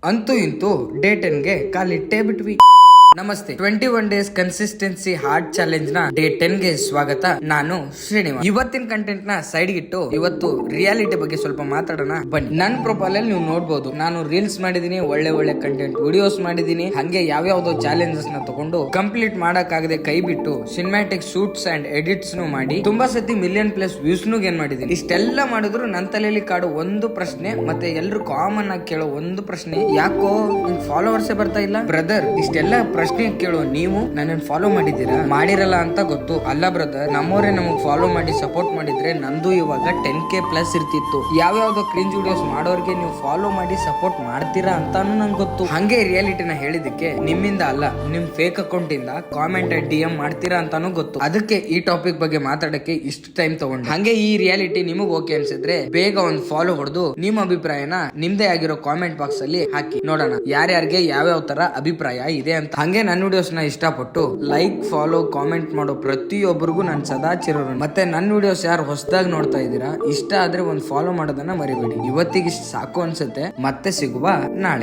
ಅಂತೂ ಇಂತೂ ಡೇ 10ಗೆ ಕಾಲಿಟ್ಟೇ ಬಿಟ್ವಿ. ನಮಸ್ತೆ. 21 ಡೇಸ್ ಕನ್ಸಿಸ್ಟೆನ್ಸಿ ಹಾರ್ಡ್ ಚಾಲೆಂಜ್ ನ ಡೇ 10ಗೆ ಸ್ವಾಗತ. ನಾನು ಶ್ರೀನಿವಾಸ್. ಇವತ್ತಿನ ಕಂಟೆಂಟ್ ನ ಸೈಡ್ ಇಟ್ಟು ಇವತ್ತು ರಿಯಾಲಿಟಿ ಬಗ್ಗೆ ಸ್ವಲ್ಪ ಮಾತಾಡೋಣ ಬನ್ನಿ. ನನ್ನ ಪ್ರೊಫೈಲ್ ಅಲ್ಲಿ ನೀವು ನೋಡಬಹುದು, ನಾನು ರೀಲ್ಸ್ ಮಾಡಿದೀನಿ, ಒಳ್ಳೆ ಕಂಟೆಂಟ್ ವಿಡಿಯೋಸ್ ಮಾಡಿದೀನಿ, ಹಂಗೆ ಯಾವ್ಯಾವ್ದೋ ಚಾಲೆಂಜಸ್ ನ ತಗೊಂಡು ಕಂಪ್ಲೀಟ್ ಮಾಡಕ್ಕಾಗದೆ ಕೈ ಬಿಟ್ಟು ಸಿನಿಮ್ಯಾಟಿಕ್ ಶೂಟ್ಸ್ ಅಂಡ್ ಎಡಿಟ್ಸ್ ಮಾಡಿ ತುಂಬಾ ಸತಿ ಮಿಲಿಯನ್ ಪ್ಲಸ್ ವ್ಯೂಸ್ ನು ಗೇನ್ ಮಾಡಿದೀನಿ. ಇಷ್ಟೆಲ್ಲ ಮಾಡಿದ್ರು ನನ್ನ ತಲೆಯಲ್ಲಿ ಕಾಡು ಒಂದು ಪ್ರಶ್ನೆ, ಮತ್ತೆ ಎಲ್ರು ಕಾಮನ್ ಆಗಿ ಕೇಳೋ ಒಂದು ಪ್ರಶ್ನೆ, ಯಾಕೋ ನಿನ್ ಫಾಲೋವರ್ಸ್ ಬರ್ತಾ ಇಲ್ಲ ಬ್ರದರ್? ಇಷ್ಟೆಲ್ಲ ಪ್ರಶ್ನೆ ಕೇಳೋ ನೀವು ನನ್ನ ಫಾಲೋ ಮಾಡಿದೀರಾ? ಮಾಡಿರಲ್ಲ ಅಂತ ಗೊತ್ತು. ಅಲ್ಲ ಬ್ರದರ್, ನಮ್ಮವರೇ ನಮಗ್ ಫಾಲೋ ಮಾಡಿ ಸಪೋರ್ಟ್ ಮಾಡಿದ್ರೆ ನಂದು ಇವಾಗ 10K ಪ್ಲಸ್ ಇರ್ತಿತ್ತು. ಯಾವ್ಯಾವ್ದೋ ಕ್ರಿಂಜ್ ವಿಡಿಯೋಸ್ ಮಾಡೋರ್ಗೆ ನೀವು ಫಾಲೋ ಮಾಡಿ ಸಪೋರ್ಟ್ ಮಾಡ್ತೀರಾ ಅಂತಾನು ನಂಗೆ ಗೊತ್ತು. ಹಂಗೆ ರಿಯಾಲಿಟಿನ ಹೇಳಿದಕ್ಕೆ ನಿಮ್ಮಿಂದ ಅಲ್ಲ, ನಿಮ್ ಫೇಕ್ ಅಕೌಂಟ್ ಇಂದ ಕಾಮೆಂಟ್ DM ಮಾಡ್ತೀರಾ ಅಂತಾನು ಗೊತ್ತು. ಅದಕ್ಕೆ ಈ ಟಾಪಿಕ್ ಬಗ್ಗೆ ಮಾತಾಡಕ್ಕೆ ಇಷ್ಟು ಟೈಮ್ ತಗೊಂಡು. ಹಂಗೆ ಈ ರಿಯಾಲಿಟಿ ನಿಮಗ್ ಓಕೆ ಅನ್ಸಿದ್ರೆ ಬೇಗ ಒಂದು ಫಾಲೋ ಹೊಡೆದು ನಿಮ್ಮ ಅಭಿಪ್ರಾಯನ ನಿಮ್ದೇ ಆಗಿರೋ ಕಾಮೆಂಟ್ ಬಾಕ್ಸ್ ಅಲ್ಲಿ ಹಾಕಿ ನೋಡೋಣ ಯಾರ್ಯಾರಿಗೆ ಯಾವ್ಯಾವ ತರ ಅಭಿಪ್ರಾಯ ಇದೆ ಅಂತ. ಹಂಗೆ ನನ್ನ ವಿಡಿಯೋಸ್ ನ ಇಷ್ಟಪಟ್ಟು ಲೈಕ್, ಫಾಲೋ, ಕಾಮೆಂಟ್ ಮಾಡೋ ಪ್ರತಿಯೊಬ್ಬರಿಗೂ ನಾನು ಸದಾ ಚಿರೋಣ. ಮತ್ತೆ ನನ್ನ ವಿಡಿಯೋಸ್ ಯಾರು ಹೊಸದಾಗಿ ನೋಡ್ತಾ ಇದ್ದೀರಾ, ಇಷ್ಟ ಆದ್ರೆ ಒಂದು ಫಾಲೋ ಮಾಡೋದನ್ನ ಮರಿಬೇಡಿ. ಇವತ್ತಿಗೆ ಸಾಕು ಅನ್ಸುತ್ತೆ. ಮತ್ತೆ ಸಿಗುವ ನಾಳೆ.